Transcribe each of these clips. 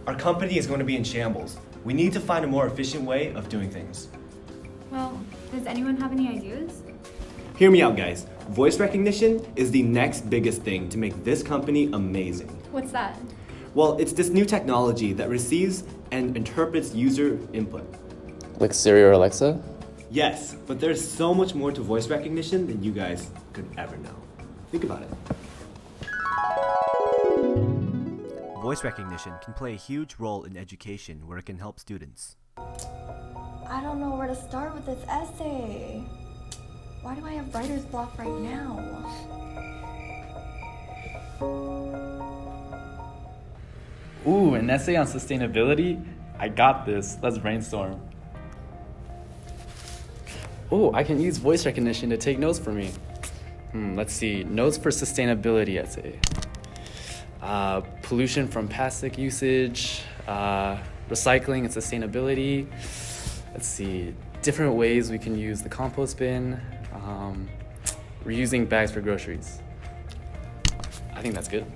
Our company is going to be in shambles. We need to find a more efficient way of doing things. Well, does anyone have any ideas? Hear me out, guys. Voice recognition is the next biggest thing to make this company amazing. What's that? Well, it's this new technology that receives and interprets user input. Like Siri or Alexa? Yes, but there's so much more to voice recognition than you guys could ever know. Think about it. Voice recognition can play a huge role in education where it can help students. I don't know where to start with this essay. Why do I have writer's block right now? Ooh, an essay on sustainability? I got this. Let's brainstorm. Oh, I can use voice recognition to take notes for me. Let's see. Notes for sustainability essay. Pollution from plastic usage, recycling and sustainability. Let's see. Different ways we can use the compost bin. Reusing bags for groceries. I think that's good.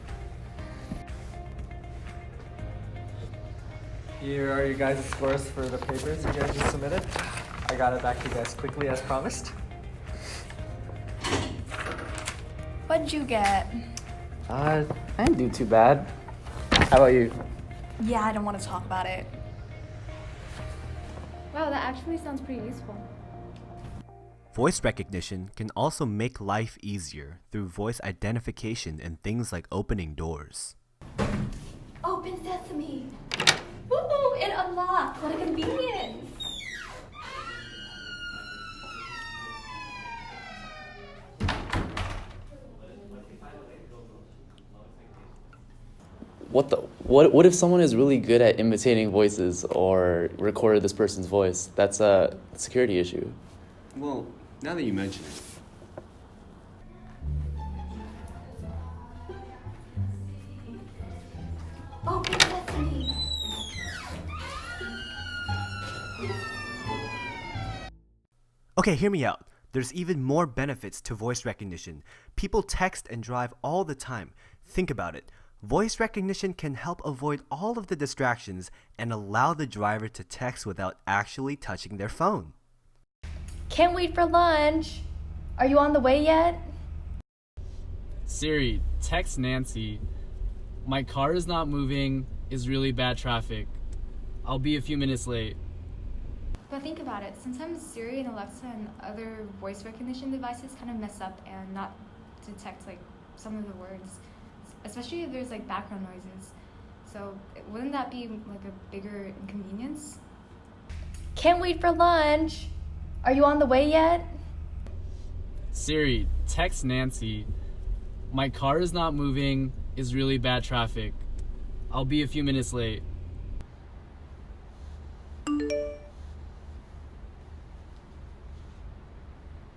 Here are your guys' scores for the papers you guys just submitted. I got it back to you guys quickly as promised. What'd you get? I didn't do too bad. How about you? Yeah, I don't want to talk about it. Wow, that actually sounds pretty useful. Voice recognition can also make life easier through voice identification and things like opening doors. Open sesame! Woo! It unlocked! What a convenience! What if someone is really good at imitating voices or recorded this person's voice? That's a security issue. Well, now that you mention it. Open sesame! Okay, hear me out. There's even more benefits to voice recognition. People text and drive all the time. Think about it. Voice recognition can help avoid all of the distractions and allow the driver to text without actually touching their phone. Can't wait for lunch! Are you on the way yet? Siri, text Nancy. My car is not moving, is really bad traffic. I'll be a few minutes late. But think about it. Sometimes Siri and Alexa and other voice recognition devices kind of mess up and not detect like some of the words, especially if there's like background noises. So wouldn't that be like a bigger inconvenience? Can't wait for lunch! Are you on the way yet? Siri, text Nancy. My car is not moving, is really bad traffic. I'll be a few minutes late.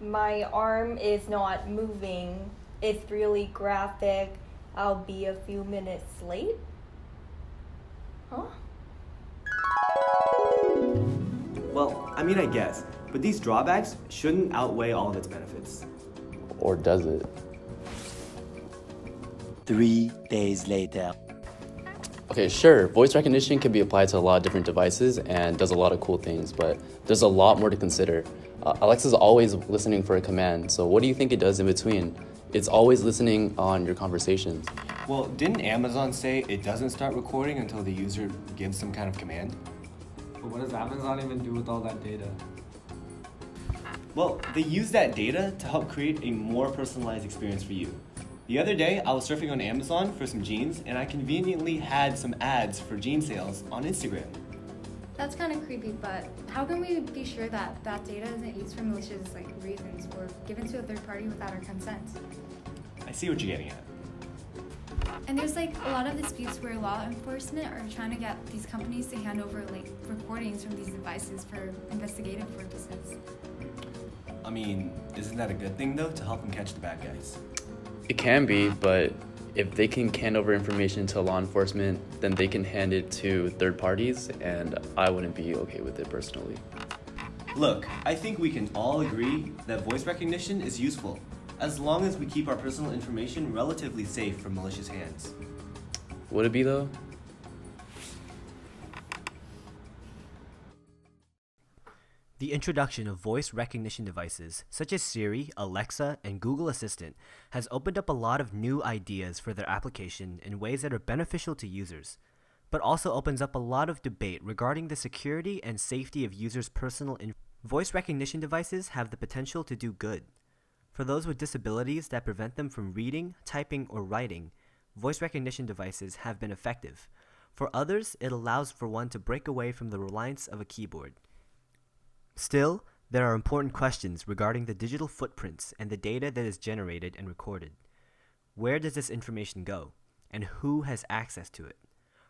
My arm is not moving. It's really graphic. I'll be a few minutes late. Huh? Well, I mean, I guess, but these drawbacks shouldn't outweigh all of its benefits. Or does it? 3 days later. Okay, sure. Voice recognition can be applied to a lot of different devices and does a lot of cool things, but there's a lot more to consider. Alexa's always listening for a command, so what do you think it does in between? It's always listening on your conversations. Well, didn't Amazon say it doesn't start recording until the user gives some kind of command? But what does Amazon even do with all that data? Well, they use that data to help create a more personalized experience for you. The other day, I was surfing on Amazon for some jeans, and I conveniently had some ads for jean sales on Instagram. That's kind of creepy, but how can we be sure that that data isn't used for malicious reasons or given to a third party without our consent? I see what you're getting at. And there's a lot of disputes where law enforcement are trying to get these companies to hand over recordings from these devices for investigative purposes. I mean, isn't that a good thing though, to help them catch the bad guys? It can be, but if they can hand over information to law enforcement, then they can hand it to third parties, and I wouldn't be okay with it personally. Look, I think we can all agree that voice recognition is useful, as long as we keep our personal information relatively safe from malicious hands. Would it be though? The introduction of voice recognition devices such as Siri, Alexa, and Google Assistant has opened up a lot of new ideas for their application in ways that are beneficial to users, but also opens up a lot of debate regarding the security and safety of users' personal information. Voice recognition devices have the potential to do good. For those with disabilities that prevent them from reading, typing, or writing, voice recognition devices have been effective. For others, it allows for one to break away from the reliance of a keyboard. Still, there are important questions regarding the digital footprints and the data that is generated and recorded. Where does this information go, and who has access to it?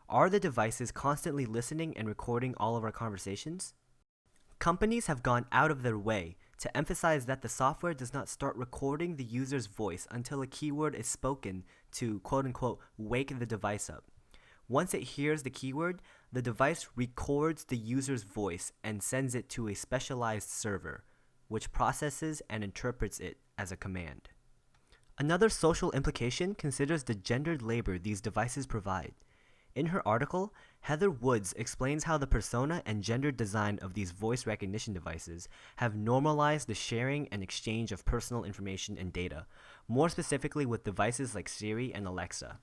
Are the devices constantly listening and recording all of our conversations? Companies have gone out of their way to emphasize that the software does not start recording the user's voice until a keyword is spoken to quote-unquote wake the device up. Once it hears the keyword, the device records the user's voice and sends it to a specialized server, which processes and interprets it as a command. Another social implication considers the gendered labor these devices provide. In her article, Heather Woods explains how the persona and gender design of these voice recognition devices have normalized the sharing and exchange of personal information and data, more specifically with devices like Siri and Alexa.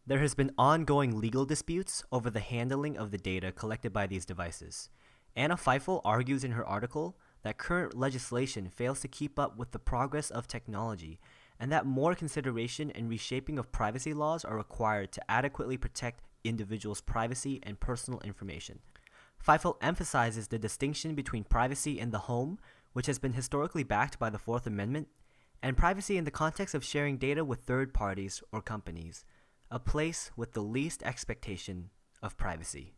There has been ongoing legal disputes over the handling of the data collected by these devices. Anna Feifel argues in her article that current legislation fails to keep up with the progress of technology, and that more consideration and reshaping of privacy laws are required to adequately protect individuals' privacy and personal information. Feifel emphasizes the distinction between privacy in the home, which has been historically backed by the Fourth Amendment, and privacy in the context of sharing data with third parties or companies, a place with the least expectation of privacy.